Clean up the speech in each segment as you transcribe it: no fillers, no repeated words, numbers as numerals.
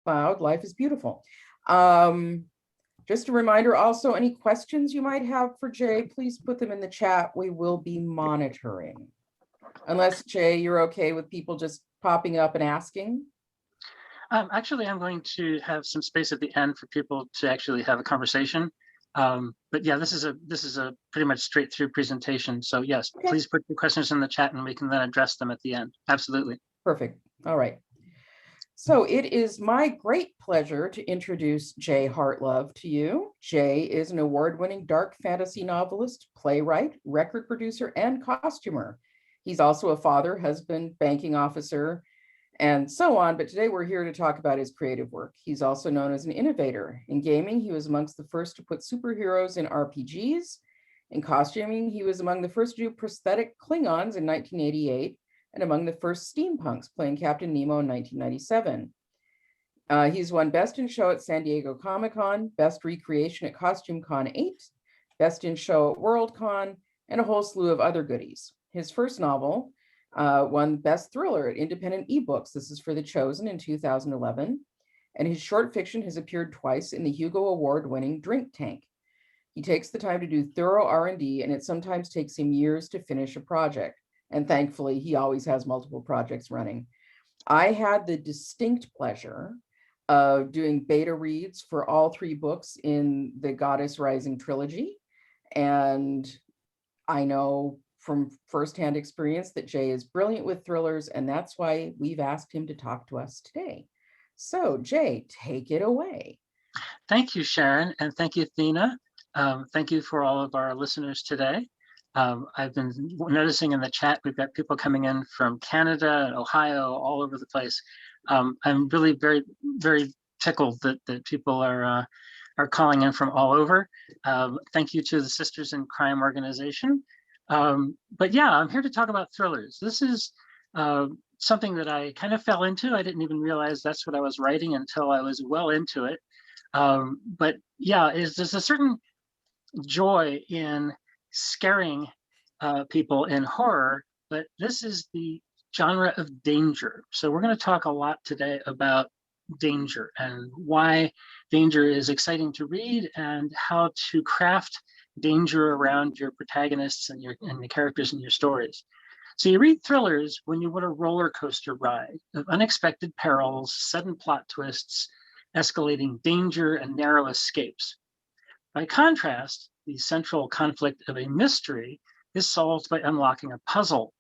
cloud. Life is beautiful. Just a reminder also, any questions you might have for Jay, please put them in the chat. We will be monitoring. Unless, Jay, you're okay with people just popping up and asking? Actually, I'm going to have some space at the end for people to actually have a conversation. But yeah, this is a pretty much straight through presentation. So yes, okay. Please put your questions in the chat and we can then address them at the end. Absolutely. Perfect. All right. So it is my great pleasure to introduce Jay Hartlove to you. Jay is an award-winning dark fantasy novelist, playwright, record producer, and costumer. He's also a father, husband, banking officer, and so on. But today we're here to talk about his creative work. He's also known as an innovator. In gaming, he was amongst the first to put superheroes in RPGs. In costuming, he was among the first to do prosthetic Klingons in 1988. And among the first steampunks, playing Captain Nemo in 1997. He's won Best in Show at San Diego Comic-Con, Best Recreation at Costume Con 8, Best in Show at Worldcon, and a whole slew of other goodies. His first novel won Best Thriller at Independent eBooks. This is for The Chosen in 2011. And his short fiction has appeared twice in the Hugo Award-winning Drink Tank. He takes the time to do thorough R&D, and it sometimes takes him years to finish a project. And thankfully, he always has multiple projects running. I had the distinct pleasure of doing beta reads for all 3 books in the Goddess Rising trilogy. And I know from firsthand experience that Jay is brilliant with thrillers, and that's why we've asked him to talk to us today. So Jay, take it away. Thank you, Sharon, and thank you, Thina. Thank you for all of our listeners today. I've been noticing in the chat, we've got people coming in from Canada and Ohio, all over the place. I'm really very, very tickled that people are calling in from all over. Thank you to the Sisters in Crime organization. But yeah, I'm here to talk about thrillers. This is something that I kind of fell into. I didn't even realize that's what I was writing until I was well into it. But yeah, there's a certain joy in scaring people in horror, but this is the genre of danger. So we're going to talk a lot today about danger and why danger is exciting to read and how to craft danger around your protagonists and the characters in your stories. So you read thrillers when you want a roller coaster ride of unexpected perils, sudden plot twists, escalating danger, and narrow escapes. By contrast, the central conflict of a mystery is solved by unlocking a puzzle.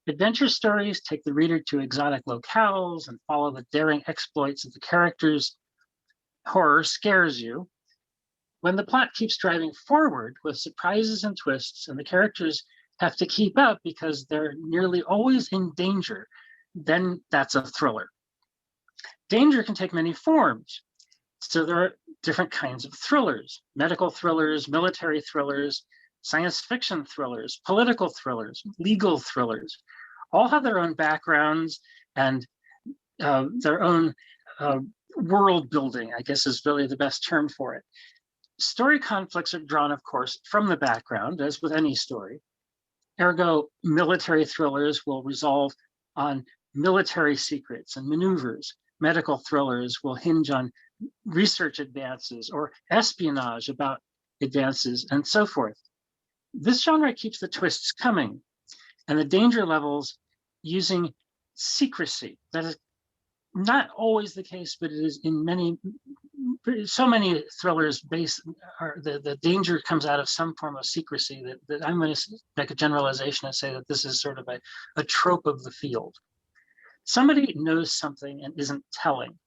Adventure stories take the reader to exotic locales and follow the daring exploits of the characters. Horror scares you. When the plot keeps driving forward with surprises and twists, and the characters have to keep up because they're nearly always in danger, then that's a thriller. Danger can take many forms. So there are different kinds of thrillers: medical thrillers, military thrillers, science fiction thrillers, political thrillers, legal thrillers. All have their own backgrounds and their own world building, I guess is really the best term for it. Story conflicts are drawn, of course, from the background, as with any story. Ergo, military thrillers will resolve on military secrets and maneuvers. Medical thrillers will hinge on research advances or espionage about advances and so forth. This genre keeps the twists coming and the danger levels using secrecy. That is not always the case, but it is in so many thrillers the danger comes out of some form of secrecy that I'm going to make a generalization and say that this is sort of a trope of the field. Somebody knows something and isn't telling.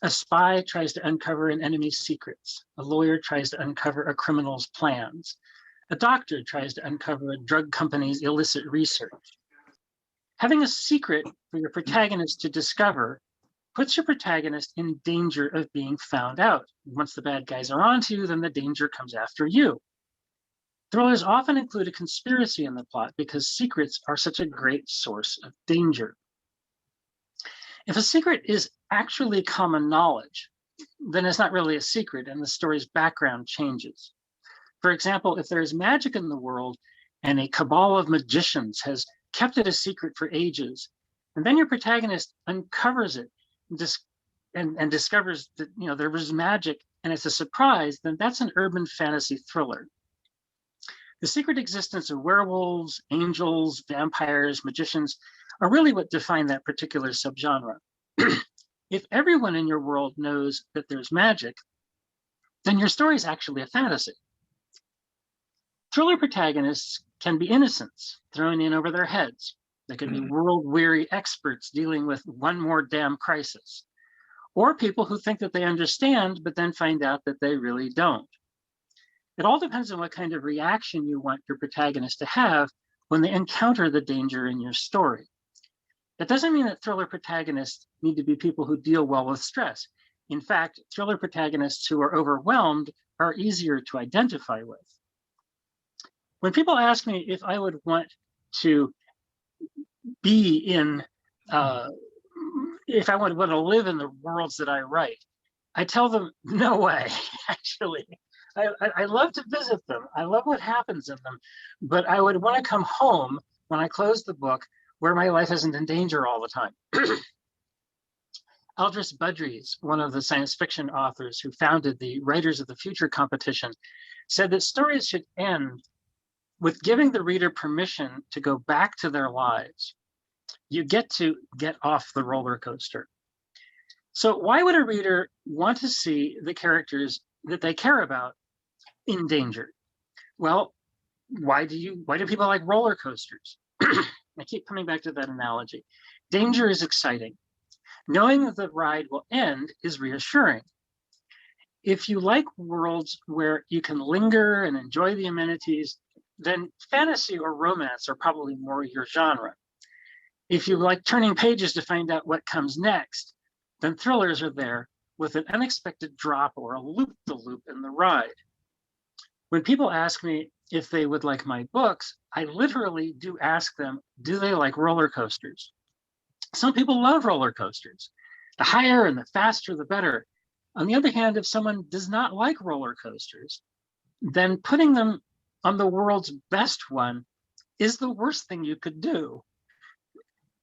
A spy tries to uncover an enemy's secrets. A lawyer tries to uncover a criminal's plans. A doctor tries to uncover a drug company's illicit research. Having a secret for your protagonist to discover puts your protagonist in danger of being found out. Once the bad guys are onto you, then the danger comes after you. Thrillers often include a conspiracy in the plot because secrets are such a great source of danger. If a secret is actually common knowledge, then it's not really a secret and the story's background changes. For example, if there is magic in the world and a cabal of magicians has kept it a secret for ages, and then your protagonist uncovers it and and discovers that there was magic and it's a surprise, then that's an urban fantasy thriller. The secret existence of werewolves, angels, vampires, magicians are really what define that particular subgenre. If everyone in your world knows that there's magic, then your story is actually a fantasy. Thriller protagonists can be innocents thrown in over their heads. They could be world-weary experts dealing with one more damn crisis, or people who think that they understand, but then find out that they really don't. It all depends on what kind of reaction you want your protagonist to have when they encounter the danger in your story. That doesn't mean that thriller protagonists need to be people who deal well with stress. In fact, thriller protagonists who are overwhelmed are easier to identify with. When people ask me if I would want to be in, if I would want to live in the worlds that I write, I tell them, no way, actually. I love to visit them. I love what happens in them, but I would want to come home when I close the book where my life isn't in danger all the time. Aldous Budrys, one of the science fiction authors who founded the Writers of the Future competition, said that stories should end with giving the reader permission to go back to their lives. You get to get off the roller coaster. So why would a reader want to see the characters that they care about in danger? Well, why do people like roller coasters? I keep coming back to that analogy. Danger is exciting. Knowing that the ride will end is reassuring. If you like worlds where you can linger and enjoy the amenities, then fantasy or romance are probably more your genre. If you like turning pages to find out what comes next, then thrillers are there with an unexpected drop or a loop-the-loop in the ride. When people ask me if they would like my books, I literally do ask them, do they like roller coasters? Some people love roller coasters. The higher and the faster, the better. On the other hand, if someone does not like roller coasters, then putting them on the world's best one is the worst thing you could do.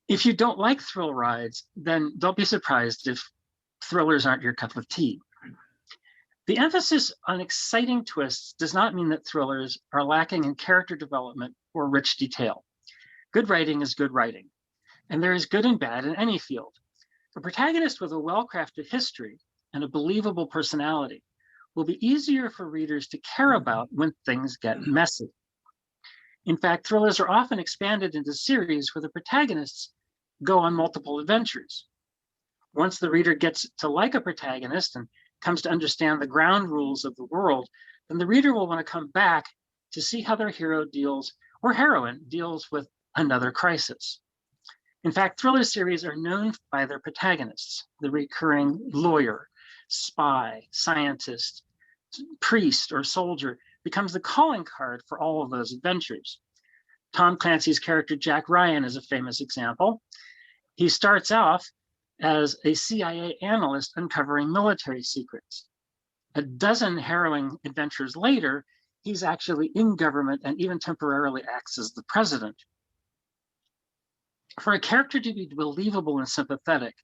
If you don't like thrill rides, then don't be surprised if thrillers aren't your cup of tea. The emphasis on exciting twists does not mean that thrillers are lacking in character development or rich detail. Good writing is good writing, and there is good and bad in any field. A protagonist with a well-crafted history and a believable personality will be easier for readers to care about when things get messy. In fact, thrillers are often expanded into series where the protagonists go on multiple adventures. Once the reader gets to like a protagonist and comes to understand the ground rules of the world, then the reader will want to come back to see how their hero deals, or heroine deals, with another crisis. In fact, thriller series are known by their protagonists. The recurring lawyer, spy, scientist, priest, or soldier becomes the calling card for all of those adventures. Tom Clancy's character Jack Ryan is a famous example. He starts off as a CIA analyst uncovering military secrets. A dozen harrowing adventures later, he's actually in government and even temporarily acts as the president. For a character to be believable and sympathetic,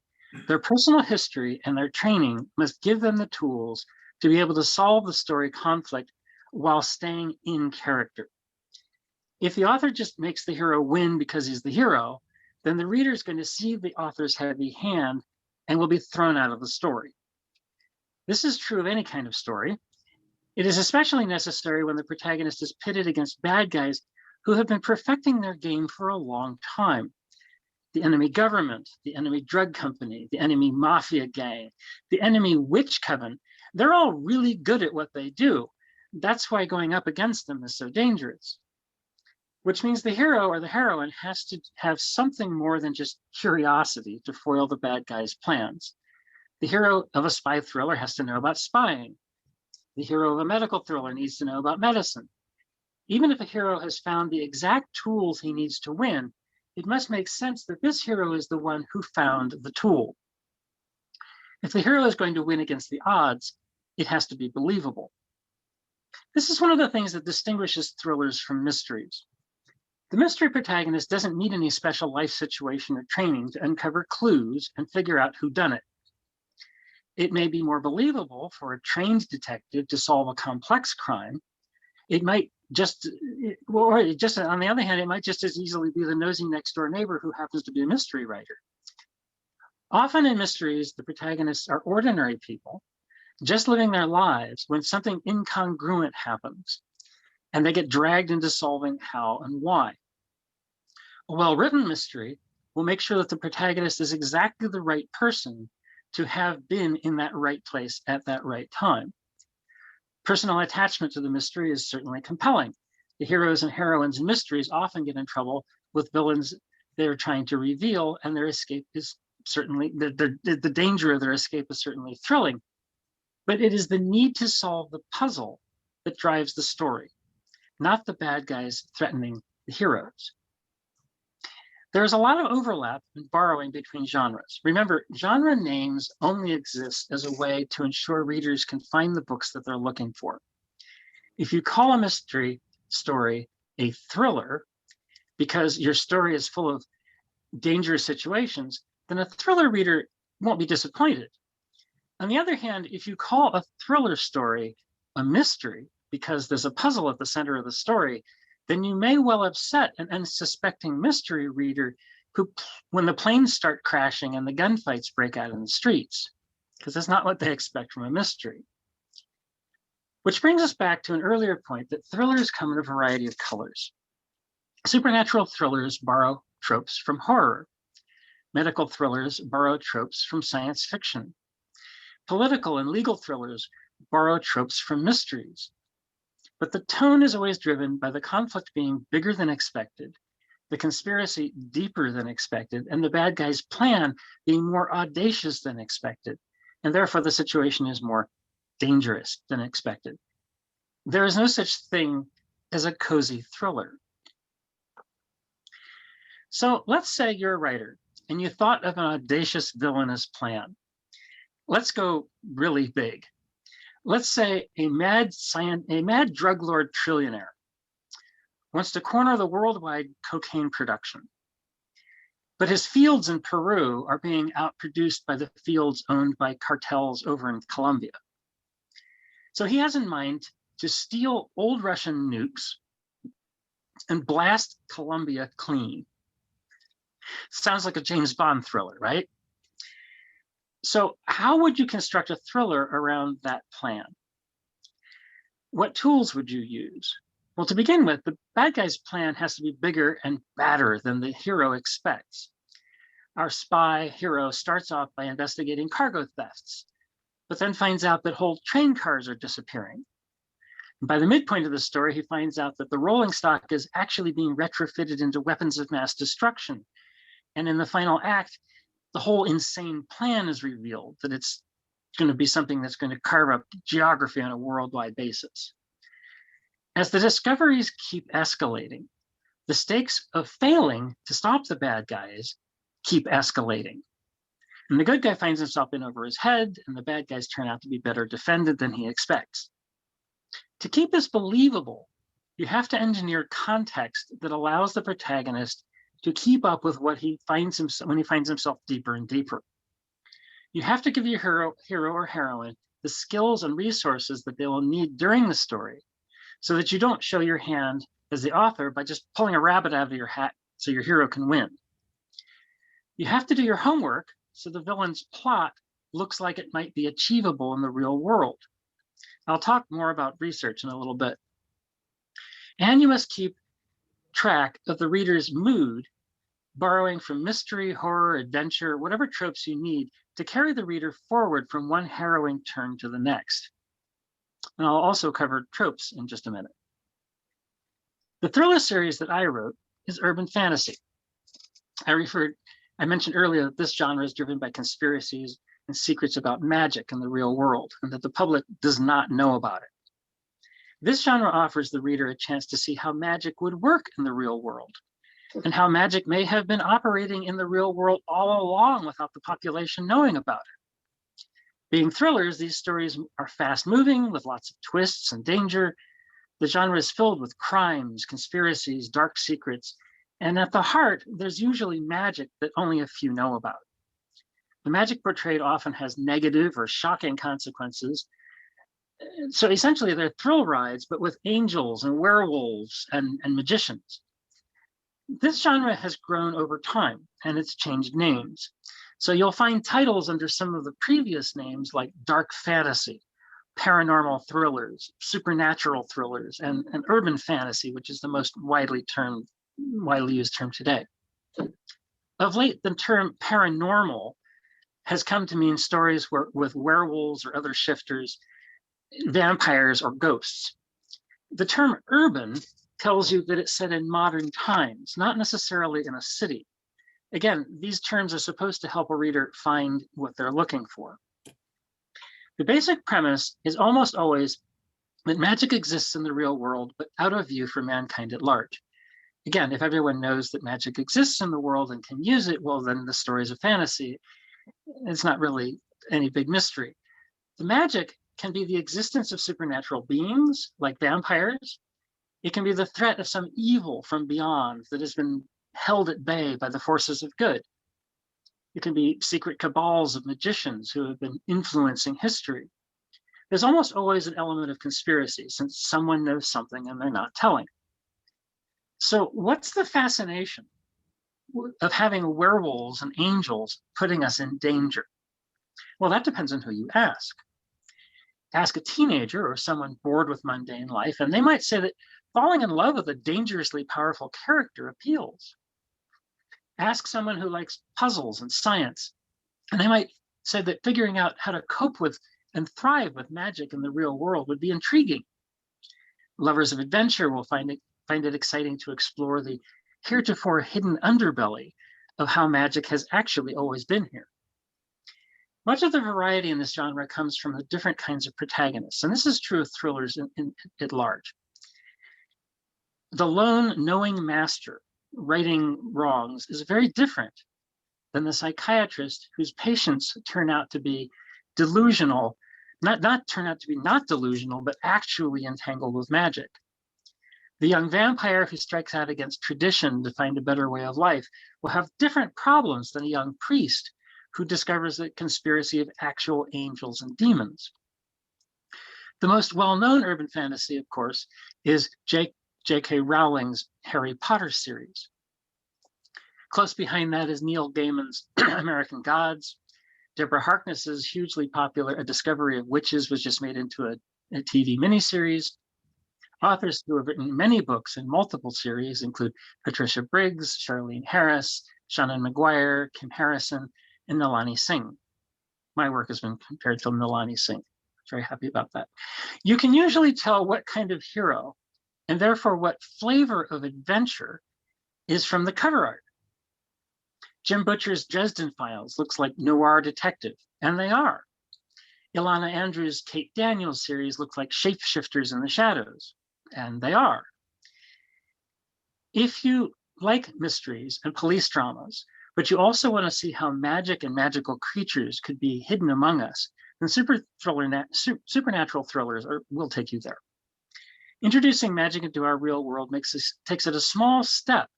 their personal history and their training must give them the tools to be able to solve the story conflict while staying in character. If the author just makes the hero win because he's the hero, then the reader is going to see the author's heavy hand and will be thrown out of the story. This is true of any kind of story. It is especially necessary when the protagonist is pitted against bad guys who have been perfecting their game for a long time. The enemy government, the enemy drug company, the enemy mafia gang, the enemy witch coven, they're all really good at what they do. That's why going up against them is so dangerous. Which means the hero or the heroine has to have something more than just curiosity to foil the bad guy's plans. The hero of a spy thriller has to know about spying. The hero of a medical thriller needs to know about medicine. Even if a hero has found the exact tools he needs to win, it must make sense that this hero is the one who found the tool. If the hero is going to win against the odds, it has to be believable. This is one of the things that distinguishes thrillers from mysteries. The mystery protagonist doesn't need any special life situation or training to uncover clues and figure out who done it. It may be more believable for a trained detective to solve a complex crime. It might just, or just on the other hand, it might just as easily be the nosy next door neighbor who happens to be a mystery writer. Often in mysteries, the protagonists are ordinary people, just living their lives when something incongruent happens, and they get dragged into solving how and why. A well-written mystery will make sure that the protagonist is exactly the right person to have been in that right place at that right time. Personal attachment to the mystery is certainly compelling. The heroes and heroines in mysteries often get in trouble with villains they're trying to reveal, and their escape is certainly, the danger of their escape is certainly thrilling. But it is the need to solve the puzzle that drives the story, not the bad guys threatening the heroes. There's a lot of overlap and borrowing between genres. Remember, genre names only exist as a way to ensure readers can find the books that they're looking for. If you call a mystery story a thriller because your story is full of dangerous situations, then a thriller reader won't be disappointed. On the other hand, if you call a thriller story a mystery because there's a puzzle at the center of the story, then you may well upset an unsuspecting mystery reader who, when the planes start crashing and the gunfights break out in the streets, because that's not what they expect from a mystery. Which brings us back to an earlier point that thrillers come in a variety of colors. Supernatural thrillers borrow tropes from horror. Medical thrillers borrow tropes from science fiction. Political and legal thrillers borrow tropes from mysteries. But the tone is always driven by the conflict being bigger than expected, the conspiracy deeper than expected, and the bad guy's plan being more audacious than expected. And therefore, the situation is more dangerous than expected. There is no such thing as a cozy thriller. So let's say you're a writer and you thought of an audacious villainous plan. Let's go really big. Let's say a mad drug lord trillionaire wants to corner the worldwide cocaine production. But his fields in Peru are being outproduced by the fields owned by cartels over in Colombia. So he has in mind to steal old Russian nukes and blast Colombia clean. Sounds like a James Bond thriller, right? So how would you construct a thriller around that plan? What tools would you use? Well, to begin with, the bad guy's plan has to be bigger and badder than the hero expects. Our spy hero starts off by investigating cargo thefts, but then finds out that whole train cars are disappearing. And by the midpoint of the story, he finds out that the rolling stock is actually being retrofitted into weapons of mass destruction. And in the final act, the whole insane plan is revealed, that it's going to be something that's going to carve up geography on a worldwide basis. As the discoveries keep escalating, the stakes of failing to stop the bad guys keep escalating. And the good guy finds himself in over his head, and the bad guys turn out to be better defended than he expects. To keep this believable, you have to engineer context that allows the protagonist to keep up with what he finds himself when he finds himself deeper and deeper. You have to give your hero or heroine the skills and resources that they will need during the story, so that you don't show your hand as the author by just pulling a rabbit out of your hat so your hero can win. You have to do your homework so the villain's plot looks like it might be achievable in the real world. I'll talk more about research in a little bit. And you must keep track of the reader's mood, borrowing from mystery, horror, adventure, whatever tropes you need to carry the reader forward from one harrowing turn to the next. And I'll also cover tropes in just a minute. The thriller series that I wrote is urban fantasy. I mentioned earlier that this genre is driven by conspiracies and secrets about magic in the real world, and that the public does not know about it. This genre offers the reader a chance to see how magic would work in the real world, and how magic may have been operating in the real world all along without the population knowing about it. Being thrillers, these stories are fast-moving with lots of twists and danger. The genre is filled with crimes, conspiracies, dark secrets, and at the heart, there's usually magic that only a few know about. The magic portrayed often has negative or shocking consequences. So essentially, they're thrill rides, but with angels and werewolves and magicians. This genre has grown over time, and it's changed names. So you'll find titles under some of the previous names like dark fantasy, paranormal thrillers, supernatural thrillers, and urban fantasy, which is the most widely used term today. Of late, the term paranormal has come to mean stories with werewolves or other shifters, vampires, or ghosts. The term urban tells you that it's set in modern times, not necessarily in a city. Again, these terms are supposed to help a reader find what they're looking for. The basic premise is almost always that magic exists in the real world, but out of view for mankind at large. Again, if everyone knows that magic exists in the world and can use it, well, then the story's a fantasy. It's not really any big mystery. The magic can be the existence of supernatural beings like vampires. It can be the threat of some evil from beyond that has been held at bay by the forces of good. It can be secret cabals of magicians who have been influencing history. There's almost always an element of conspiracy, since someone knows something and they're not telling. So what's the fascination of having werewolves and angels putting us in danger? Well, that depends on who you ask. Ask a teenager or someone bored with mundane life, and they might say that falling in love with a dangerously powerful character appeals. Ask someone who likes puzzles and science, and they might say that figuring out how to cope with and thrive with magic in the real world would be intriguing. Lovers of adventure will find it exciting to explore the heretofore hidden underbelly of how magic has actually always been here. Much of the variety in this genre comes from the different kinds of protagonists, and this is true of thrillers at large. The lone knowing master righting wrongs is very different than the psychiatrist whose patients turn out to be delusional, not turn out to be not delusional, but actually entangled with magic. The young vampire who strikes out against tradition to find a better way of life will have different problems than a young priest who discovers the conspiracy of actual angels and demons. The most well-known urban fantasy, of course, is J.K. Rowling's Harry Potter series. Close behind that is Neil Gaiman's American Gods. Deborah Harkness's hugely popular A Discovery of Witches was just made into a TV miniseries. Authors who have written many books in multiple series include Patricia Briggs, Charlene Harris, Shannon Maguire, Kim Harrison, and Nalani Singh. My work has been compared to Nalani Singh. Very happy about that. You can usually tell what kind of hero, and therefore what flavor of adventure, is from the cover art. Jim Butcher's Dresden Files looks like noir detective, and they are. Ilana Andrews' Kate Daniels series looks like shapeshifters in the shadows, and they are. If you like mysteries and police dramas, but you also want to see how magic and magical creatures could be hidden among us, then supernatural thrillers will take you there. Introducing magic into our real world takes it a small step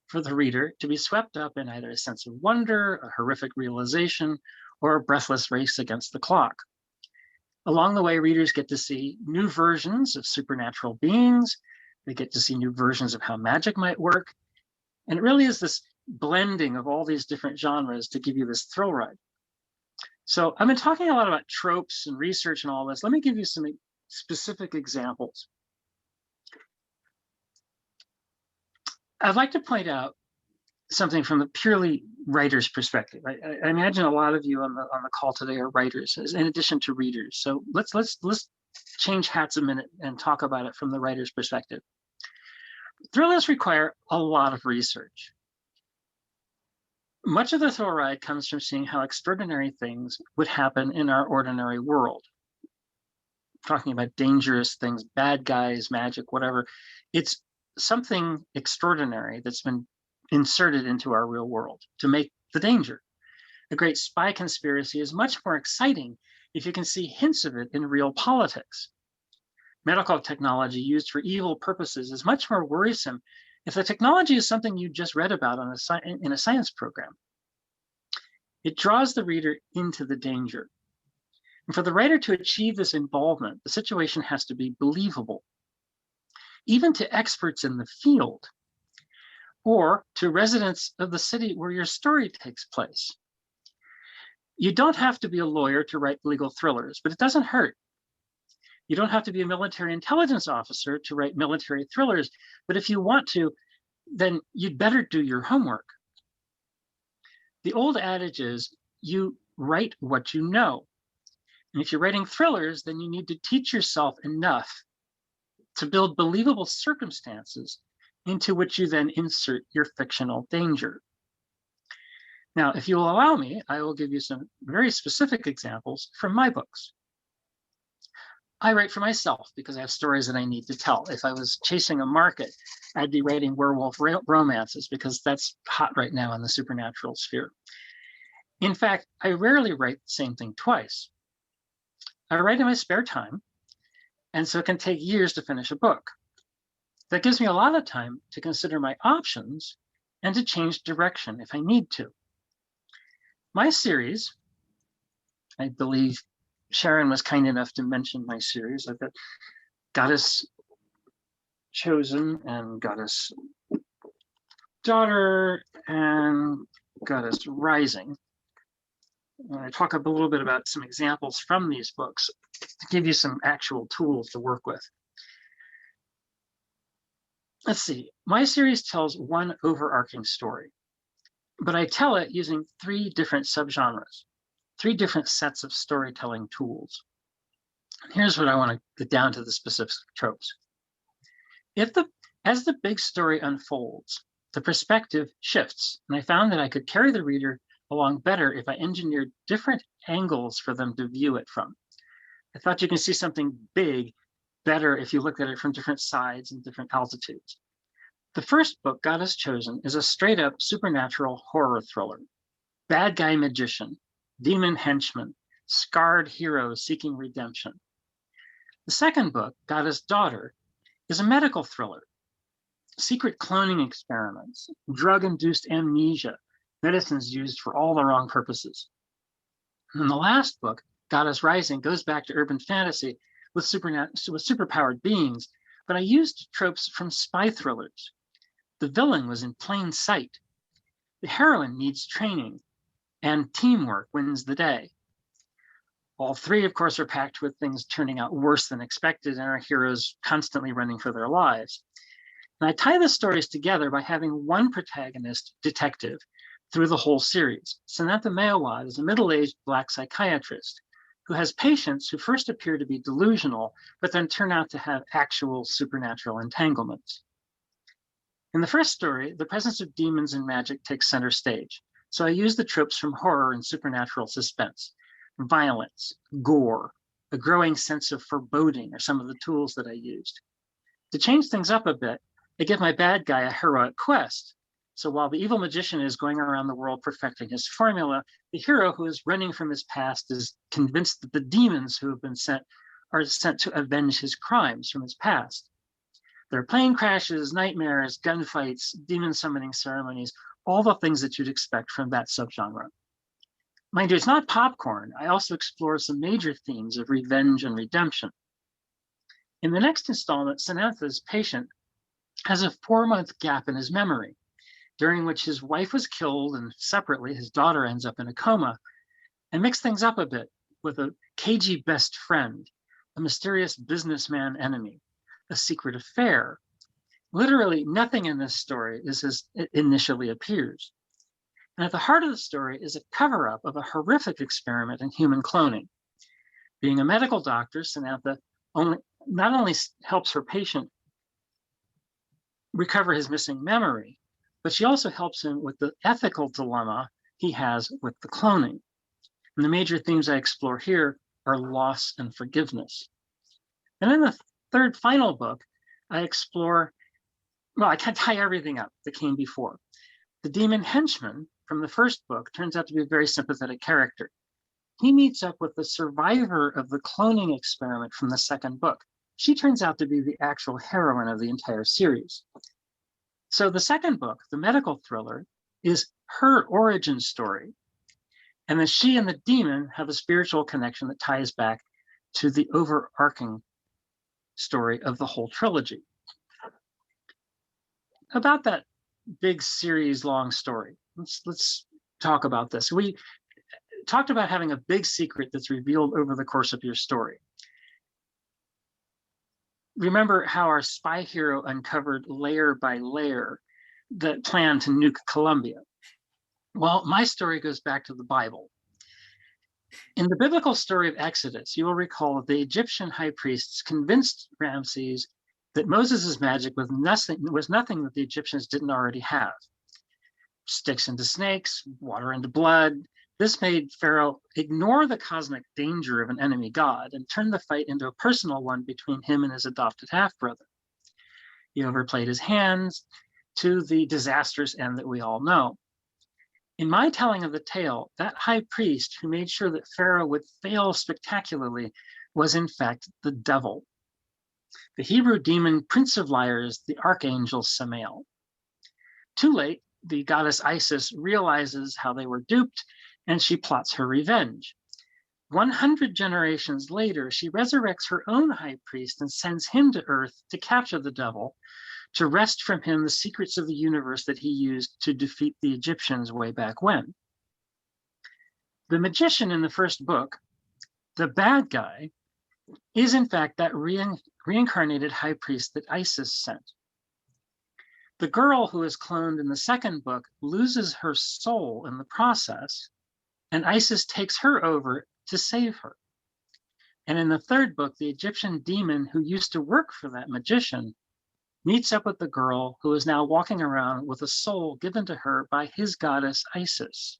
for the reader to be swept up in either a sense of wonder, a horrific realization, or a breathless race against the clock. Along the way, readers get to see new versions of supernatural beings. They get to see new versions of how magic might work. And it really is this blending of all these different genres to give you this thrill ride. So I've been talking a lot about tropes and research and all this. Let me give you some specific examples. I'd like to point out something from the purely writer's perspective. I imagine a lot of you on the call today are writers, in addition to readers. So let's change hats a minute and talk about it from the writer's perspective. Thrillers require a lot of research. Much of the thrill ride comes from seeing how extraordinary things would happen in our ordinary world. Talking about dangerous things, bad guys, magic, whatever. It's something extraordinary that's been inserted into our real world to make the danger. A great spy conspiracy is much more exciting if you can see hints of it in real politics. Medical technology used for evil purposes is much more worrisome if the technology is something you just read about in a science program. It draws the reader into the danger. And for the writer to achieve this involvement, the situation has to be believable, even to experts in the field, or to residents of the city where your story takes place. You don't have to be a lawyer to write legal thrillers, but it doesn't hurt. You don't have to be a military intelligence officer to write military thrillers, but if you want to, then you'd better do your homework. The old adage is, you write what you know. And if you're writing thrillers, then you need to teach yourself enough to build believable circumstances into which you then insert your fictional danger. Now, if you will allow me, I will give you some very specific examples from my books. I write for myself because I have stories that I need to tell. If I was chasing a market, I'd be writing werewolf romances because that's hot right now in the supernatural sphere. In fact, I rarely write the same thing twice. I write in my spare time, and so it can take years to finish a book. That gives me a lot of time to consider my options and to change direction if I need to. My series, I believe Sharon was kind enough to mention my series. I've got Goddess Chosen and Goddess Daughter and Goddess Rising. And I talk a little bit about some examples from these books to give you some actual tools to work with. Let's see, my series tells one overarching story, but I tell it using 3 different subgenres, 3 different sets of storytelling tools. Here's what I want to get down to the specific tropes. As the big story unfolds, the perspective shifts, and I found that I could carry the reader along better if I engineered different angles for them to view it from. I thought you can see something big better if you looked at it from different sides and different altitudes. The first book, Goddess Chosen, is a straight up supernatural horror thriller. Bad guy magician, demon henchman, scarred hero seeking redemption. The second book, Goddess Daughter, is a medical thriller. Secret cloning experiments, drug-induced amnesia, medicines used for all the wrong purposes. And the last book, Goddess Rising, goes back to urban fantasy with superpowered beings, but I used tropes from spy thrillers. The villain was in plain sight. The heroine needs training, and teamwork wins the day. All 3, of course, are packed with things turning out worse than expected and our heroes constantly running for their lives. And I tie the stories together by having one protagonist, detective, through the whole series. Samantha Mayawad is a middle-aged Black psychiatrist who has patients who first appear to be delusional, but then turn out to have actual supernatural entanglements. In the first story, the presence of demons and magic takes center stage. So I use the tropes from horror and supernatural suspense. Violence, gore, a growing sense of foreboding are some of the tools that I used. To change things up a bit, I give my bad guy a heroic quest. So while the evil magician is going around the world perfecting his formula, the hero who is running from his past is convinced that the demons who have been sent are sent to avenge his crimes from his past. There are plane crashes, nightmares, gunfights, demon summoning ceremonies, all the things that you'd expect from that subgenre. Mind you, it's not popcorn. I also explore some major themes of revenge and redemption. In the next installment, Sanantha's patient has a 4-month gap in his memory, during which his wife was killed and separately his daughter ends up in a coma, and mix things up a bit with a cagey best friend, a mysterious businessman enemy, a secret affair. Literally nothing in this story is as it initially appears. And at the heart of the story is a cover-up of a horrific experiment in human cloning. Being a medical doctor, Sanantha not only helps her patient recover his missing memory, but she also helps him with the ethical dilemma he has with the cloning. And the major themes I explore here are loss and forgiveness. And in the third final book, I explore, well, I can't tie everything up that came before. The demon henchman from the first book turns out to be a very sympathetic character. He meets up with the survivor of the cloning experiment from the second book. She turns out to be the actual heroine of the entire series. So the second book, the medical thriller, is her origin story. And then she and the demon have a spiritual connection that ties back to the overarching story of the whole trilogy. About that big series long story, let's talk about this. We talked about having a big secret that's revealed over the course of your story. Remember how our spy hero uncovered layer by layer the plan to nuke Columbia. Well, my story goes back to the Bible. In the biblical story of Exodus, you will recall that the Egyptian high priests convinced Ramses that Moses' magic was nothing that the Egyptians didn't already have. Sticks into snakes, water into blood. This made Pharaoh ignore the cosmic danger of an enemy god and turn the fight into a personal one between him and his adopted half-brother. He overplayed his hands to the disastrous end that we all know. In my telling of the tale, that high priest who made sure that Pharaoh would fail spectacularly was in fact the devil. The Hebrew demon prince of liars, the archangel Samael. Too late, the goddess Isis realizes how they were duped, and she plots her revenge. 100 generations later, she resurrects her own high priest and sends him to Earth to capture the devil, to wrest from him the secrets of the universe that he used to defeat the Egyptians way back when. The magician in the first book, the bad guy, is in fact that reincarnated high priest that Isis sent. The girl who is cloned in the second book loses her soul in the process, and Isis takes her over to save her. And in the third book, the Egyptian demon who used to work for that magician meets up with the girl who is now walking around with a soul given to her by his goddess Isis.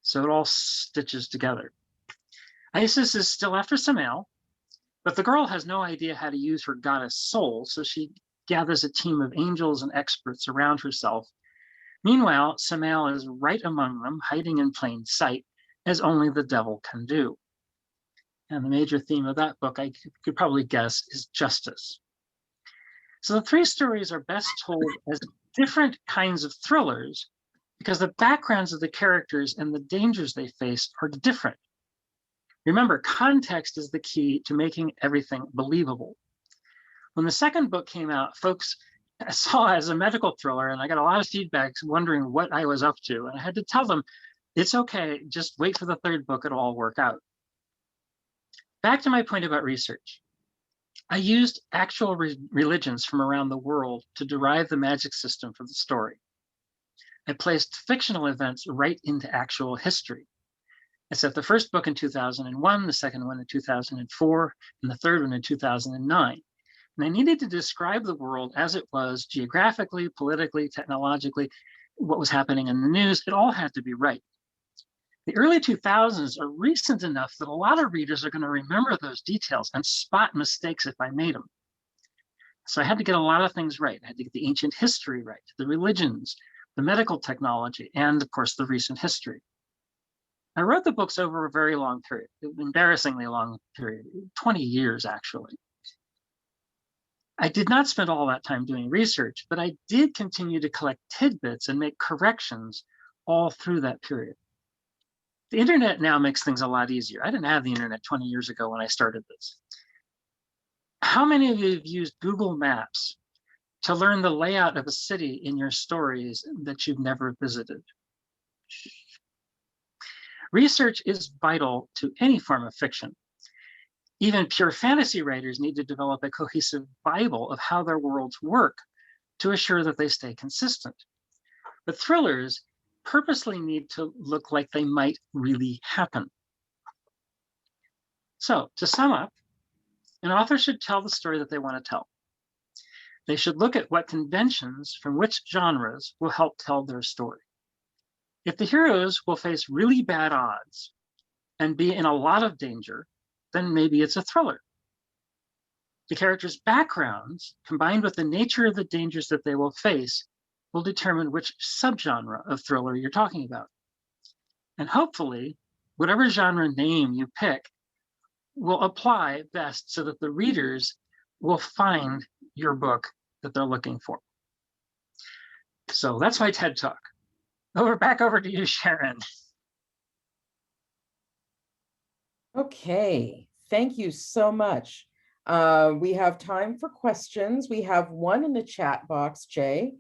So it all stitches together. Isis is still after Samael, but the girl has no idea how to use her goddess soul, so she gathers a team of angels and experts around herself. Meanwhile, Samael is right among them, hiding in plain sight, as only the devil can do. And the major theme of that book, I could probably guess, is justice. So the three stories are best told as different kinds of thrillers because the backgrounds of the characters and the dangers they face are different. Remember, context is the key to making everything believable. When the second book came out, folks saw it as a medical thriller, and I got a lot of feedback wondering what I was up to. And I had to tell them, it's okay, just wait for the third book, it'll all work out. Back to my point about research. I used actual religions from around the world to derive the magic system for the story. I placed fictional events right into actual history. I set the first book in 2001, the second one in 2004, and the third one in 2009. And I needed to describe the world as it was geographically, politically, technologically, what was happening in the news. It all had to be right. The early 2000s are recent enough that a lot of readers are going to remember those details and spot mistakes if I made them. So I had to get a lot of things right. I had to get the ancient history right, the religions, the medical technology, and of course, the recent history. I wrote the books over a very long period, embarrassingly long period, 20 years actually. I did not spend all that time doing research, but I did continue to collect tidbits and make corrections all through that period. The internet now makes things a lot easier. I didn't have the internet 20 years ago when I started this. How many of you have used Google Maps to learn the layout of a city in your stories that you've never visited? Research is vital to any form of fiction. Even pure fantasy writers need to develop a cohesive Bible of how their worlds work to assure that they stay consistent. But thrillers purposely need to look like they might really happen. So, to sum up, an author should tell the story that they want to tell. They should look at what conventions from which genres will help tell their story. If the heroes will face really bad odds and be in a lot of danger, then maybe it's a thriller. The characters' backgrounds, combined with the nature of the dangers that they will face, will determine which subgenre of thriller you're talking about. And hopefully, whatever genre name you pick will apply best so that the readers will find your book that they're looking for. So that's my TED Talk. Back over to you, Sharon. Okay, thank you so much. We have time for questions. We have one in the chat box, Jay.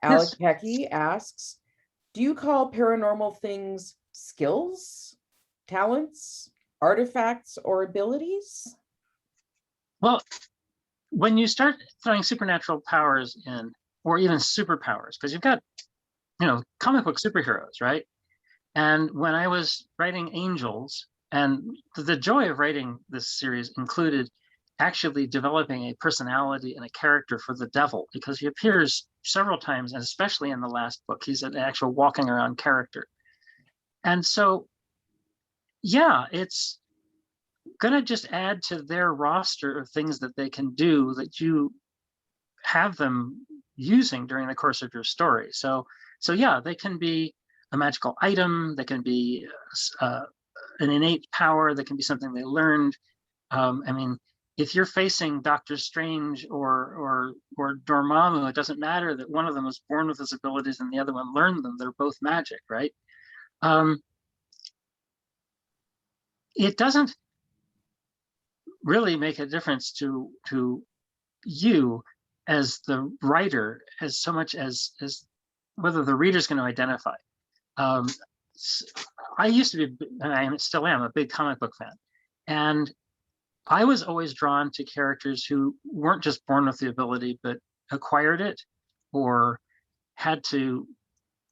Alec Yes. Pecky asks, do you call paranormal things skills, talents, artifacts, or abilities? Well, when you start throwing supernatural powers in, or even superpowers, because you've got, comic book superheroes, right? And when I was writing Angels, and the joy of writing this series included actually developing a personality and a character for the devil, because he appears several times, and especially in the last book, he's an actual walking around character. And so, yeah, it's going to just add to their roster of things that they can do that you have them using during the course of your story. So yeah, they can be a magical item, they can be an innate power, that can be something they learned. I mean, if you're facing Doctor Strange or Dormammu, it doesn't matter that one of them was born with his abilities and the other one learned them. They're both magic, right? It doesn't really make a difference to you as the writer as so much as whether the reader's going to identify. Um, I used to be, and I still am, a big comic book fan. And I was always drawn to characters who weren't just born with the ability, but acquired it or had to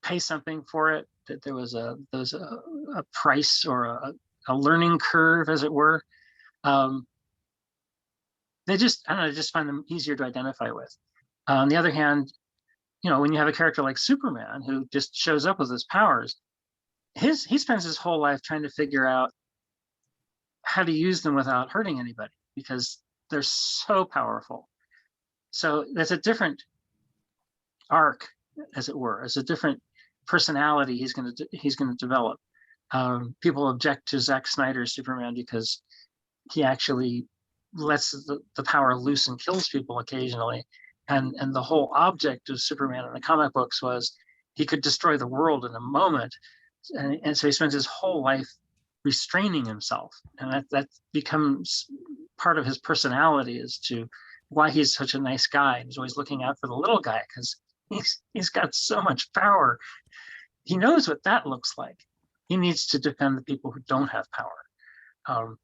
pay something for it, that there was a price or a learning curve, as it were. They just, I don't know, I just find them easier to identify with. On the other hand, when you have a character like Superman who just shows up with his powers, he spends his whole life trying to figure out how to use them without hurting anybody because they're so powerful. So that's a different arc, as it were. It's a different personality he's going to develop. People object to Zack Snyder's Superman because he actually lets the power loose and kills people occasionally. And the whole object of Superman in the comic books was he could destroy the world in a moment. And so he spends his whole life restraining himself. And that becomes part of his personality as to why he's such a nice guy. He's always looking out for the little guy because he's got so much power. He knows what that looks like. He needs to defend the people who don't have power.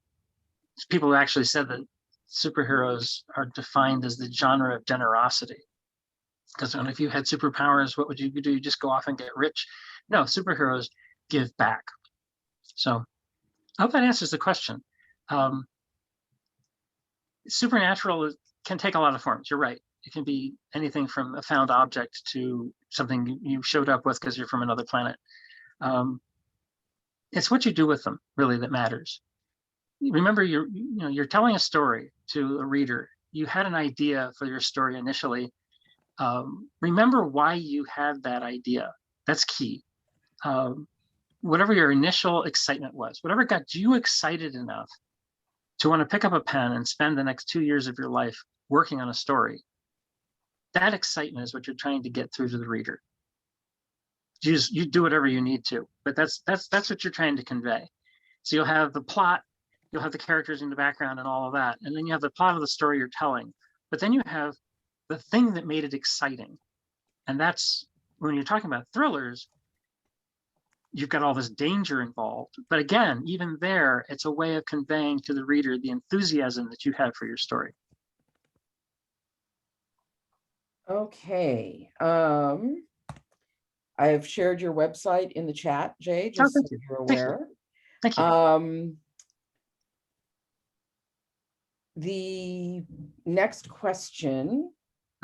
People actually said that superheroes are defined as the genre of generosity. Because if you had superpowers, what would you do? You just go off and get rich? No, superheroes give back. So I hope that answers the question. Supernatural can take a lot of forms. You're right. It can be anything from a found object to something you showed up with because you're from another planet. It's what you do with them, really, that matters. Remember, you're telling a story to a reader. You had an idea for your story initially. Remember why you had that idea. That's key. Whatever your initial excitement was, whatever got you excited enough to want to pick up a pen and spend the next 2 years of your life working on a story, that excitement is what you're trying to get through to the reader. You do whatever you need to, but that's what you're trying to convey. So you'll have the plot, you'll have the characters in the background and all of that, and then you have the plot of the story you're telling, but then you have the thing that made it exciting. And that's when you're talking about thrillers, you've got all this danger involved. But again, even there, it's a way of conveying to the reader the enthusiasm that you have for your story. Okay. I have shared your website in the chat, Jay, just so you're aware. Thank you. The next question,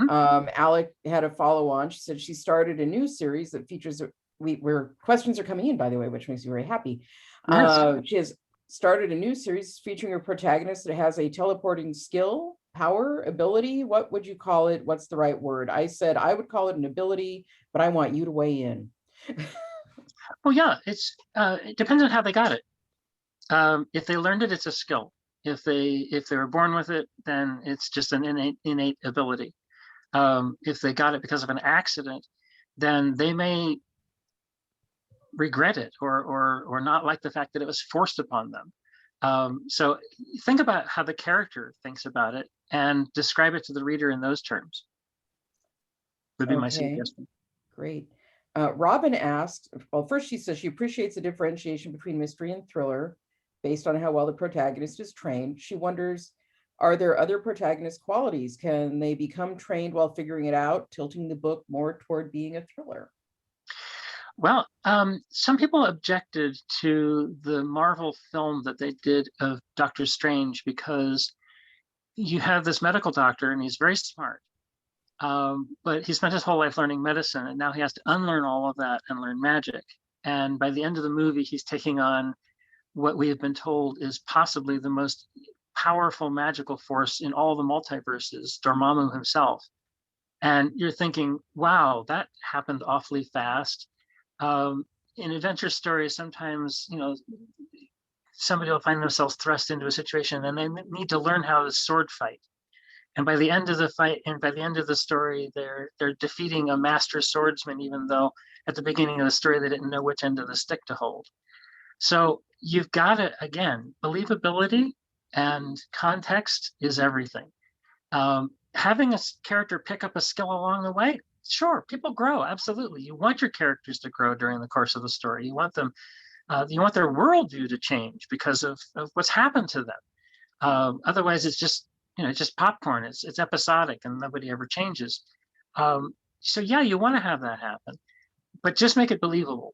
Alec had a follow on. She said she started a new series that features where questions are coming in, by the way, which makes me very happy. Yes. She has started a new series featuring a protagonist that has a teleporting skill, power, ability. What would you call it? What's the right word? I said I would call it an ability, but I want you to weigh in. Well, yeah, it depends on how they got it. If they learned it, it's a skill. If they were born with it, then it's just an innate ability. If they got it because of an accident, then they may regret it or not like the fact that it was forced upon them. So think about how the character thinks about it and describe it to the reader in those terms, would be my Okay, suggestion. great. Robin asked, well, first she says she appreciates the differentiation between mystery and thriller based on how well the protagonist is trained. She wonders, are there other protagonist qualities? Can they become trained while figuring it out, tilting the book more toward being a thriller? Well, some people objected to the Marvel film that they did of Doctor Strange because you have this medical doctor and he's very smart, but he spent his whole life learning medicine, and now he has to unlearn all of that and learn magic. And by the end of the movie, he's taking on what we have been told is possibly the most powerful magical force in all the multiverses, Dormammu himself. And you're thinking, wow, that happened awfully fast. In adventure stories, sometimes, somebody will find themselves thrust into a situation and they need to learn how to sword fight. And by the end of the fight, and by the end of the story, they're defeating a master swordsman, even though at the beginning of the story they didn't know which end of the stick to hold. So you've got to, again, believability and context is everything. Having a character pick up a skill along the way, sure, people grow, absolutely. You want your characters to grow during the course of the story. You want them, you want their worldview to change because of what's happened to them. Otherwise, it's just popcorn. It's episodic and nobody ever changes. So yeah, you want to have that happen, but just make it believable.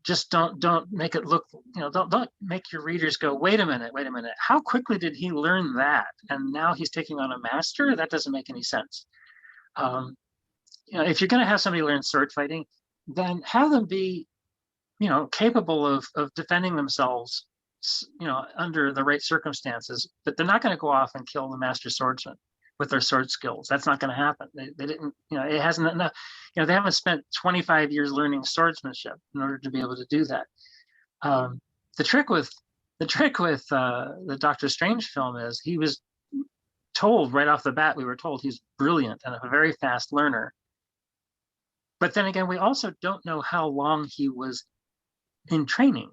Just don't make it look, don't make your readers go, wait a minute, how quickly did he learn that? And now he's taking on a master? That doesn't make any sense. If you're going to have somebody learn sword fighting, then have them be, capable of defending themselves, under the right circumstances. But they're not going to go off and kill the master swordsman with their sword skills. That's not going to happen. They didn't, it hasn't enough, they haven't spent 25 years learning swordsmanship in order to be able to do that. The trick with the Doctor Strange film is he was told right off the bat, we were told he's brilliant and a very fast learner. But then again, we also don't know how long he was in training.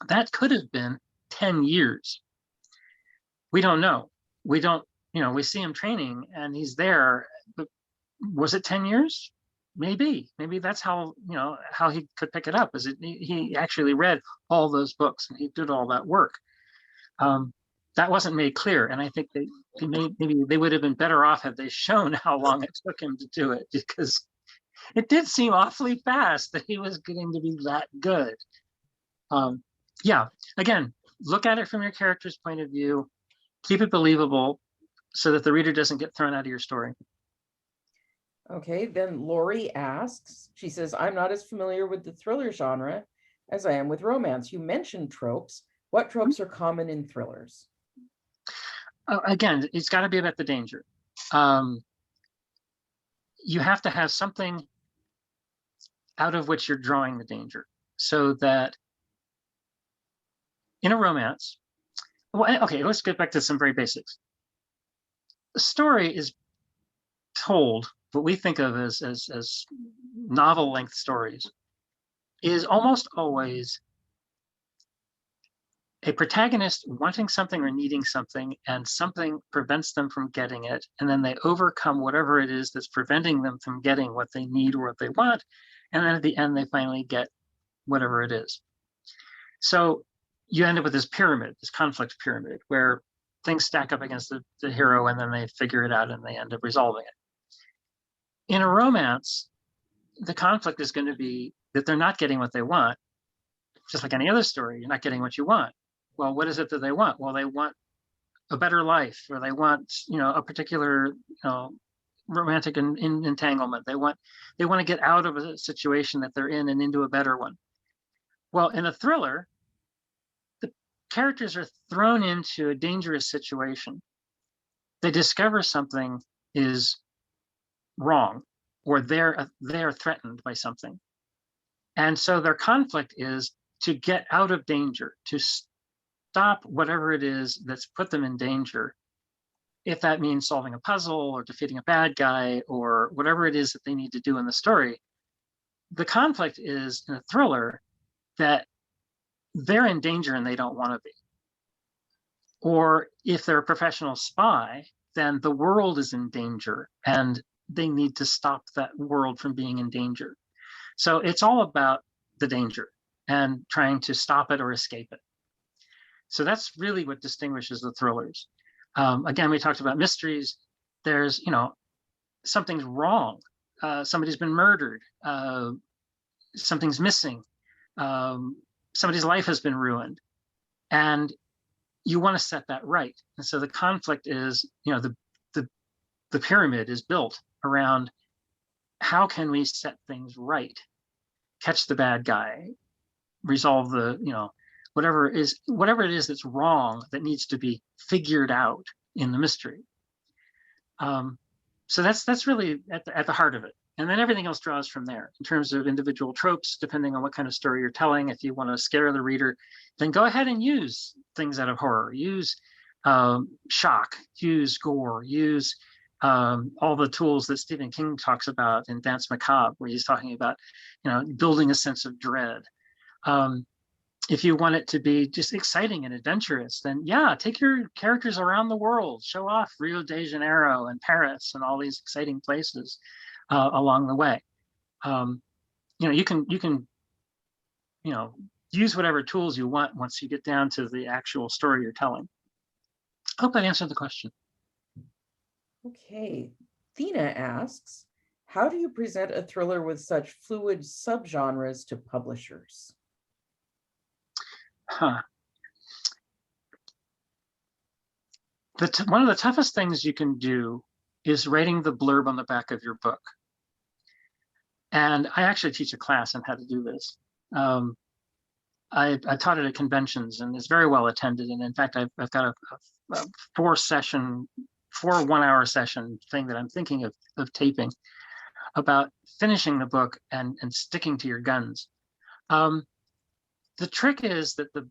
That could have been 10 years. We don't know. We don't, we see him training and he's there, but was it 10 years? Maybe that's how, how he could pick it up, is he actually read all those books and he did all that work. That wasn't made clear. And I think maybe they would have been better off had they shown how long it took him to do it, because it did seem awfully fast that he was getting to be that good. Yeah, again, look at it from your character's point of view, keep it believable so that the reader doesn't get thrown out of your story. Okay, then Lori asks, she says, I'm not as familiar with the thriller genre as I am with romance. You mentioned tropes. What tropes are common in thrillers? Again, it's got to be about the danger. You have to have something out of which you're drawing the danger, so that in a romance, okay, let's get back to some very basics. The story is told, what we think of as novel length stories, is almost always a protagonist wanting something or needing something, and something prevents them from getting it, and then they overcome whatever it is that's preventing them from getting what they need or what they want, and then at the end they finally get whatever it is. So you end up with this pyramid, this conflict pyramid, where things stack up against the hero and then they figure it out and they end up resolving it. In a romance, the conflict is going to be that they're not getting what they want. Just like any other story, you're not getting what you want. Well, what is it that they want? Well, they want a better life, or they want, a particular, romantic entanglement. They want to get out of a situation that they're in and into a better one. Well, in a thriller, the characters are thrown into a dangerous situation. They discover something is wrong, or they're threatened by something. And so their conflict is to get out of danger, to stop whatever it is that's put them in danger. If that means solving a puzzle or defeating a bad guy or whatever it is that they need to do in the story, the conflict is in a thriller that they're in danger and they don't want to be. Or if they're a professional spy, then the world is in danger and they need to stop that world from being in danger. So it's all about the danger and trying to stop it or escape it. So that's really what distinguishes the thrillers. Again, we talked about mysteries. There's, something's wrong. Somebody's been murdered. Something's missing. Somebody's life has been ruined. And you want to set that right. And so the conflict is, the pyramid is built around how can we set things right, catch the bad guy, resolve the, whatever it is that's wrong that needs to be figured out in the mystery. So that's really at the heart of it. And then everything else draws from there in terms of individual tropes, depending on what kind of story you're telling. If you want to scare the reader, then go ahead and use things out of horror, use shock, use gore, use all the tools that Stephen King talks about in Dance Macabre, where he's talking about, building a sense of dread. If you want it to be just exciting and adventurous, then yeah, take your characters around the world, show off Rio de Janeiro and Paris and all these exciting places along the way. You can use whatever tools you want once you get down to the actual story you're telling. I hope that answered the question. Okay, Thina asks, how do you present a thriller with such fluid subgenres to publishers? One of the toughest things you can do is writing the blurb on the back of your book. And I actually teach a class on how to do this. I taught it at conventions and it's very well attended. And in fact, I've got a 4 1-hour session thing that I'm thinking of taping about finishing the book and sticking to your guns. The trick is that the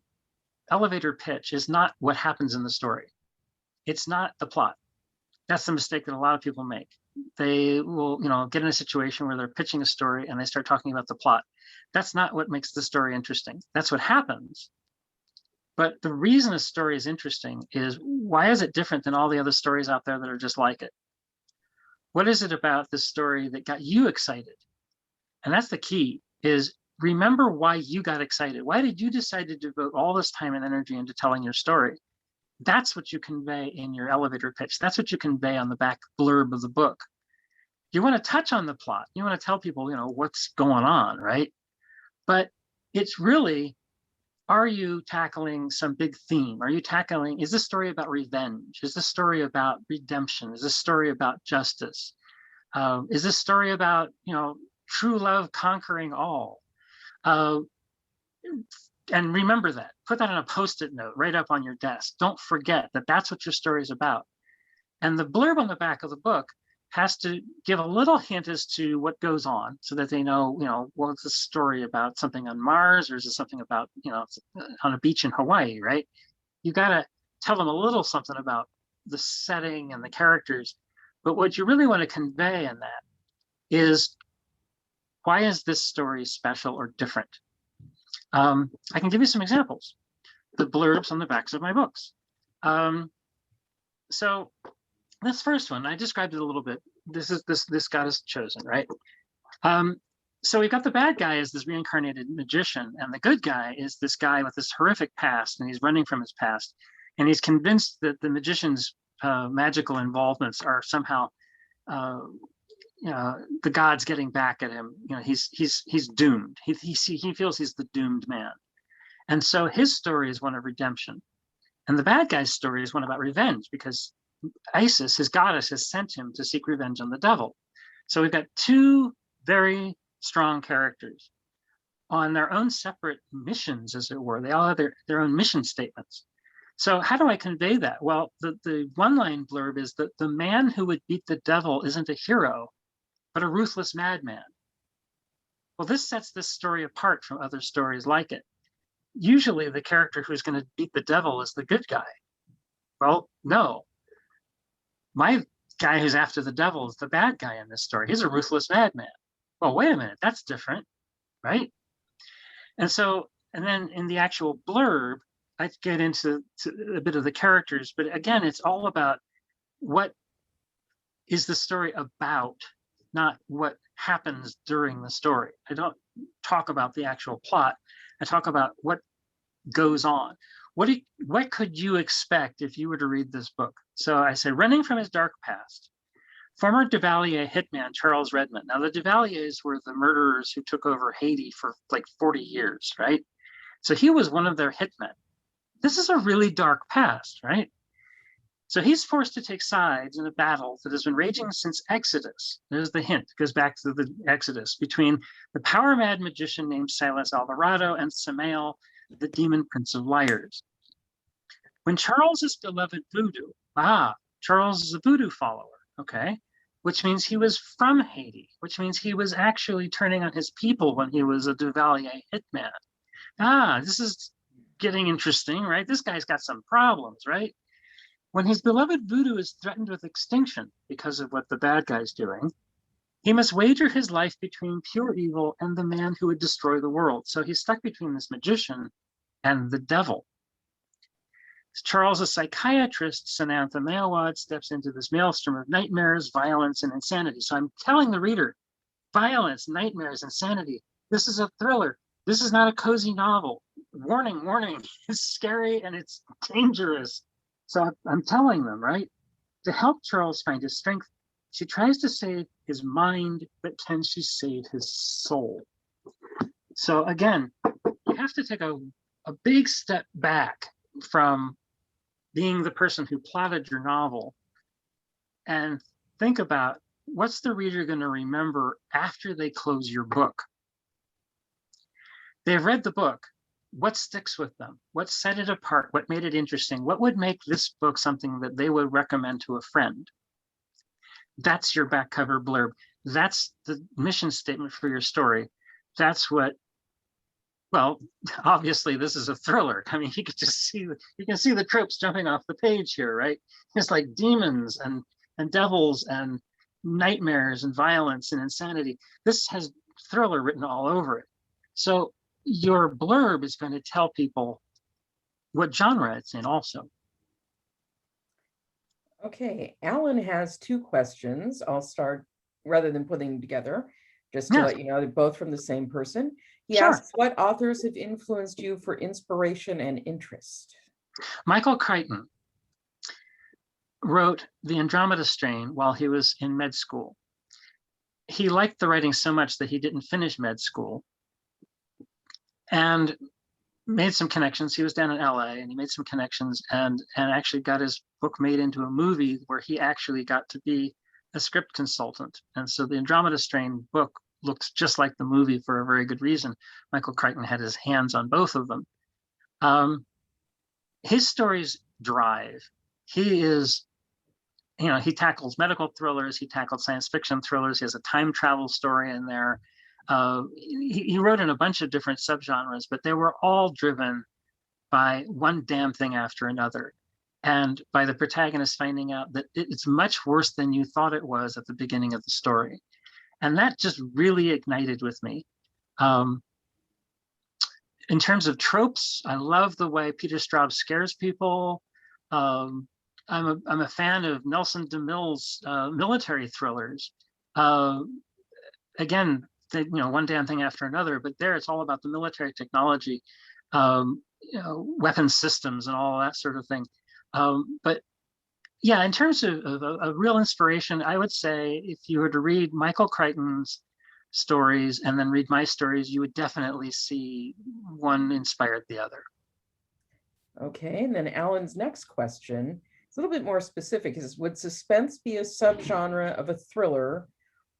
elevator pitch is not what happens in the story. It's not the plot. That's the mistake that a lot of people make. They will, get in a situation where they're pitching a story and they start talking about the plot. That's not what makes the story interesting. That's what happens. But the reason a story is interesting is, why is it different than all the other stories out there that are just like it? What is it about this story that got you excited? And that's the key, is remember why you got excited. Why did you decide to devote all this time and energy into telling your story? That's what you convey in your elevator pitch. That's what you convey on the back blurb of the book. You want to touch on the plot. You want to tell people, what's going on, right? But it's really, are you tackling some big theme? Is this story about revenge? Is this story about redemption? Is this story about justice? Is this story about, true love conquering all? And remember that. Put that on a Post-it note right up on your desk. Don't forget that that's what your story is about. And the blurb on the back of the book has to give a little hint as to what goes on, so that they know, well, it's a story about something on Mars, or is it something about, on a beach in Hawaii, right? You got to tell them a little something about the setting and the characters. But what you really want to convey in that is, why is this story special or different? I can give you some examples. The blurbs on the backs of my books. So this first one, I described it a little bit. This God is chosen, right? So we've got the bad guy as this reincarnated magician, and the good guy is this guy with this horrific past, and he's running from his past, and he's convinced that the magician's magical involvements are somehow the gods getting back at him. He's doomed. He feels he's the doomed man, and so his story is one of redemption, and the bad guy's story is one about revenge, because Isis, his goddess, has sent him to seek revenge on the devil. So we've got two very strong characters on their own separate missions, as it were. They all have their own mission statements. So how do I convey that? Well, the one-line blurb is that the man who would beat the devil isn't a hero, but a ruthless madman. Well, this sets this story apart from other stories like it. Usually the character who's going to beat the devil is the good guy. Well, no. My guy who's after the devil is the bad guy in this story. He's a ruthless madman. Well, wait a minute, that's different, right? And then in the actual blurb, I get into a bit of the characters, but again, it's all about what is the story about, not what happens during the story. I don't talk about the actual plot. I talk about what goes on. What could you expect if you were to read this book? So I say, running from his dark past, former Duvalier hitman Charles Redmond. Now the Duvaliers were the murderers who took over Haiti for like 40 years, right? So he was one of their hitmen. This is a really dark past, right? So he's forced to take sides in a battle that has been raging since Exodus. There's the hint, it goes back to the Exodus, between the power-mad magician named Silas Alvarado and Samael, the demon prince of liars. When Charles's beloved voodoo, Charles is a voodoo follower, okay, which means he was from Haiti, which means he was actually turning on his people when he was a Duvalier hitman. This is getting interesting, right? This guy's got some problems, right? When his beloved voodoo is threatened with extinction because of what the bad guy's doing, he must wager his life between pure evil and the man who would destroy the world. So he's stuck between this magician and the devil. Charles, a psychiatrist, Samantha Mailwad, steps into this maelstrom of nightmares, violence, and insanity. So I'm telling the reader, violence, nightmares, insanity. This is a thriller. This is not a cozy novel. Warning, warning. It's scary and it's dangerous. So I'm telling them, right? To help Charles find his strength, she tries to save his mind, but can she save his soul? So again, you have to take a big step back from being the person who plotted your novel and think about what's the reader going to remember after they close your book. They've read the book. What sticks with them? What set it apart? What made it interesting? What would make this book something that they would recommend to a friend? That's your back cover blurb. That's the mission statement for your story. That's what, well, obviously this is a thriller. I mean, you can see the tropes jumping off the page here, right? It's like demons and devils and nightmares and violence and insanity. This has thriller written all over it. So your blurb is going to tell people what genre it's in also. Okay, Alan has two questions. I'll start rather than putting them together, just to let you know they're both from the same person. He asks, what authors have influenced you for inspiration and interest? Michael Crichton wrote The Andromeda Strain while he was in med school. He liked the writing so much that he didn't finish med school and made some connections. He was down in LA and he made some connections and actually got his book made into a movie where he actually got to be a script consultant. And so the Andromeda Strain book looks just like the movie for a very good reason. Michael Crichton had his hands on both of them. His stories drive. He is, he tackles medical thrillers. He tackled science fiction thrillers. He has a time travel story in there. He wrote in a bunch of different subgenres, but they were all driven by one damn thing after another. And by the protagonist finding out that it's much worse than you thought it was at the beginning of the story. And that just really ignited with me. In terms of tropes, I love the way Peter Straub scares people. I'm a fan of Nelson DeMille's military thrillers. Again, one damn thing after another, but there it's all about the military technology, weapon systems and all that sort of thing. But yeah, in terms of a real inspiration, I would say if you were to read Michael Crichton's stories and then read my stories, you would definitely see one inspired the other. Okay, and then Alan's next question, it's a little bit more specific, is would suspense be a subgenre of a thriller,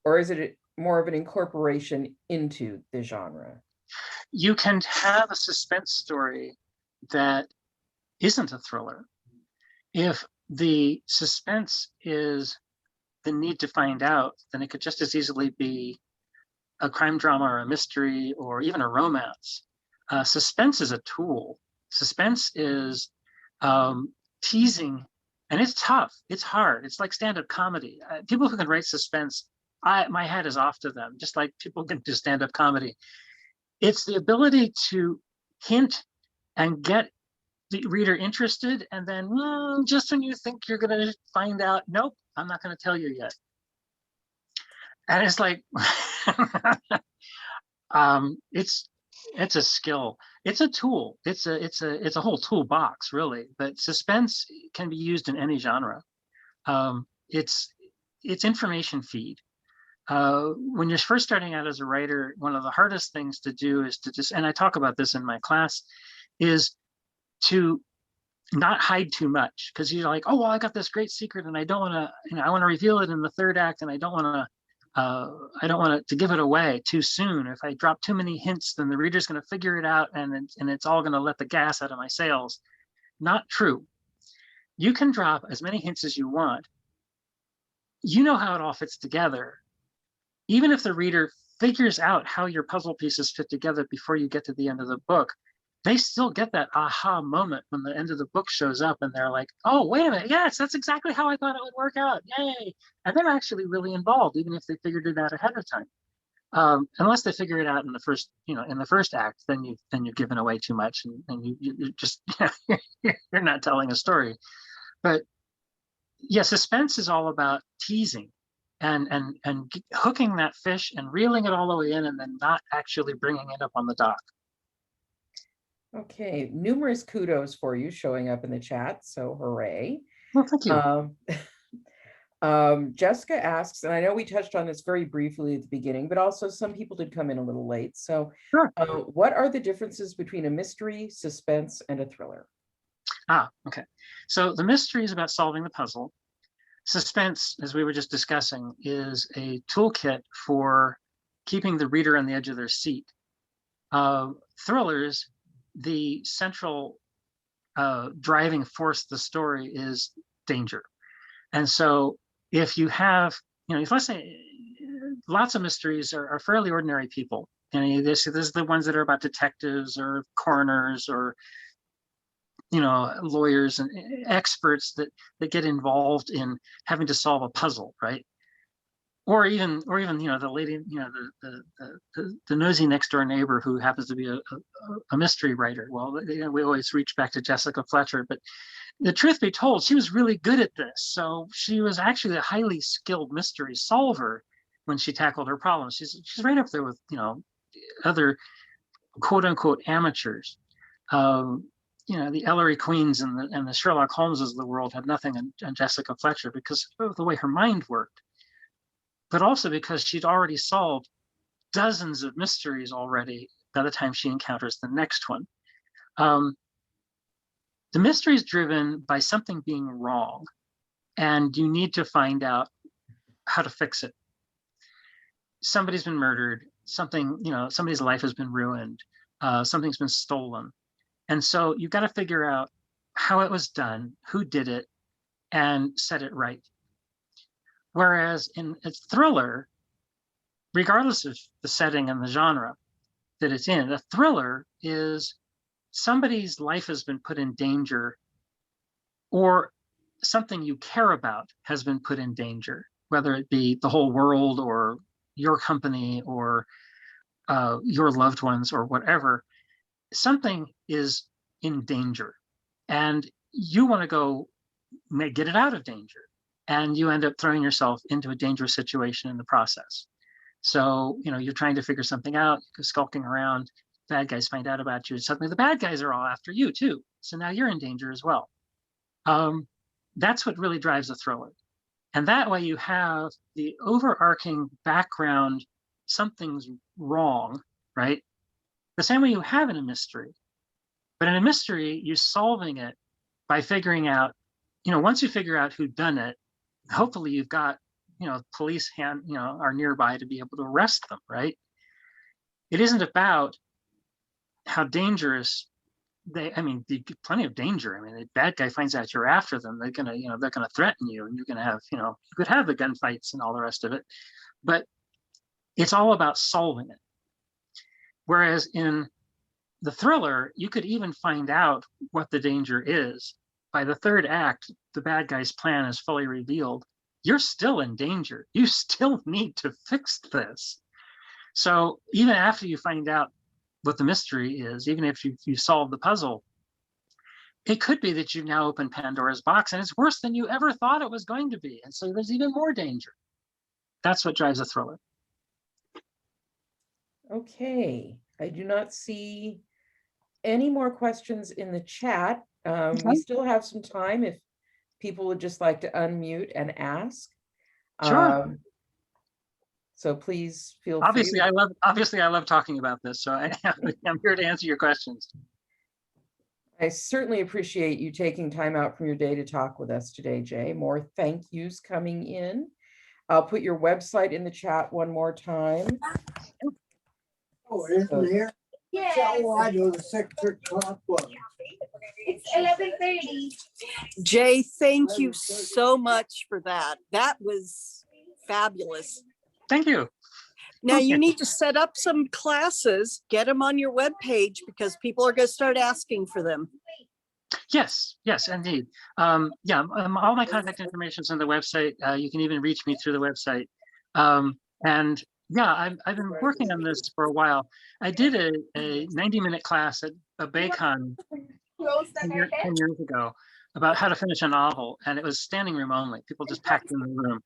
or is it more of an incorporation into the genre? You can have a suspense story that isn't a thriller. If the suspense is the need to find out, then it could just as easily be a crime drama or a mystery or even a romance. Suspense is a tool. Suspense is teasing, and it's tough. It's hard. It's like stand-up comedy. People who can write suspense, my hat is off to them, just like people can do stand-up comedy. It's the ability to hint and get the reader interested, and then just when you think you're going to find out, nope, I'm not going to tell you yet. And it's like, it's a skill, it's a tool, it's a whole toolbox, really. But suspense can be used in any genre. It's information feed. When you're first starting out as a writer, one of the hardest things to do is to just, and I talk about this in my class, is to not hide too much, because you're like, oh well, I got this great secret and I don't want to, I want to reveal it in the third act, and I don't want to give it away too soon. If I drop too many hints, then the reader's going to figure it out, and it's all going to let the gas out of my sails. Not true. You can drop as many hints as you want. You know how it all fits together. Even if the reader figures out how your puzzle pieces fit together before you get to the end of the book, they still get that aha moment when the end of the book shows up and they're like, oh, wait a minute, yes, that's exactly how I thought it would work out, yay. And they're actually really involved, even if they figured it out ahead of time. Unless they figure it out in the first, in the first act, then you've given away too much, and you just, you're not telling a story. But yeah, suspense is all about teasing and hooking that fish and reeling it all the way in, and then not actually bringing it up on the dock. Okay, numerous kudos for you showing up in the chat, so hooray. Well, thank you. Jessica asks, and I know we touched on this very briefly at the beginning, but also some people did come in a little late. So sure. What are the differences between a mystery, suspense, and a thriller? Okay. So the mystery is about solving the puzzle. Suspense, as we were just discussing, is a toolkit for keeping the reader on the edge of their seat. Thrillers, the central driving force of the story is danger. And so if you have, let's say lots of mysteries are fairly ordinary people. This is the ones that are about detectives or coroners or lawyers and experts that get involved in having to solve a puzzle, right? Or even the lady, the nosy next door neighbor who happens to be a mystery writer. Well, we always reach back to Jessica Fletcher, but the truth be told, she was really good at this. So she was actually a highly skilled mystery solver when she tackled her problems. She's right up there with other quote unquote amateurs. The Ellery Queens and the Sherlock Holmeses of the world had nothing on Jessica Fletcher because of the way her mind worked, but also because she'd already solved dozens of mysteries already by the time she encounters the next one. The mystery is driven by something being wrong, and you need to find out how to fix it. Somebody's been murdered, somebody's life has been ruined, something's been stolen. And so you've got to figure out how it was done, who did it, and set it right. Whereas in a thriller, regardless of the setting and the genre that it's in, a thriller is somebody's life has been put in danger, or something you care about has been put in danger, whether it be the whole world or your company or your loved ones or whatever. Something is in danger and you want to go get it out of danger, and you end up throwing yourself into a dangerous situation in the process. So you're trying to figure something out, you're skulking around, bad guys find out about you, and suddenly the bad guys are all after you too, so now you're in danger as well. That's what really drives a thriller. And that way you have the overarching background, something's wrong, right? The same way you have in a mystery. But in a mystery, you're solving it by figuring out, once you figure out who done it, hopefully you've got, police are nearby to be able to arrest them, right? It isn't about how dangerous plenty of danger. The bad guy finds out you're after them, they're gonna threaten you, and you're gonna have, you could have the gunfights and all the rest of it, but it's all about solving it. Whereas in the thriller, you could even find out what the danger is. By the third act, the bad guy's plan is fully revealed. You're still in danger. You still need to fix this. So even after you find out what the mystery is, even if you solve the puzzle, it could be that you've now opened Pandora's box and it's worse than you ever thought it was going to be. And so there's even more danger. That's what drives a thriller. Okay, I do not see any more questions in the chat. We Okay. still have some time if people would just like to unmute and ask. Sure. So please feel Obviously, free. I love talking about this. So I'm here to answer your questions. I certainly appreciate you taking time out from your day to talk with us today, Jay. More thank yous coming in. I'll put your website in the chat one more time. Oh, isn't here? Yeah. Oh, I know the 6 o'clock one. It's 11:30. Jay, thank you so much for that. That was fabulous. Thank you. Now you need to set up some classes, get them on your webpage because people are going to start asking for them. Yes, indeed. All my contact information is on the website. You can even reach me through the website. And yeah, I've been working on this for a while. I did a 90-minute class at a BayCon 10 years ago about how to finish a novel, and it was standing room only. People just packed in the room.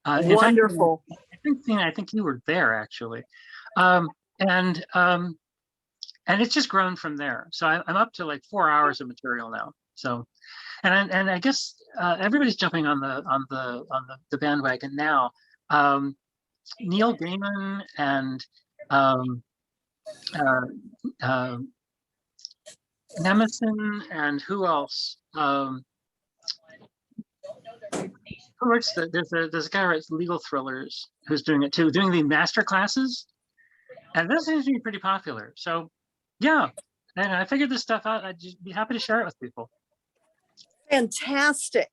Wonderful. In fact, I think you were there actually, and it's just grown from there. So I'm up to like 4 hours of material now. So, and I guess everybody's jumping on the bandwagon now. Neil Gaiman and Nemesis and who else? Who writes there's a guy who writes legal thrillers who's doing it too, doing the master classes, and that seems to be pretty popular. So yeah, and I figured this stuff out. I'd just be happy to share it with people. Fantastic.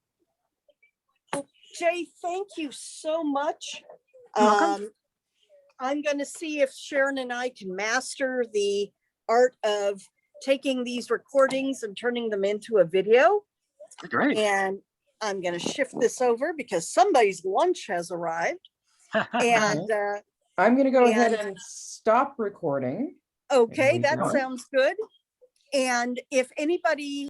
Jay, thank you so much. You're welcome. I'm going to see if Sharon and I can master the art of taking these recordings and turning them into a video. Great. And I'm going to shift this over because somebody's lunch has arrived. And I'm going to go ahead and stop recording. okay, that sounds good. And if anybody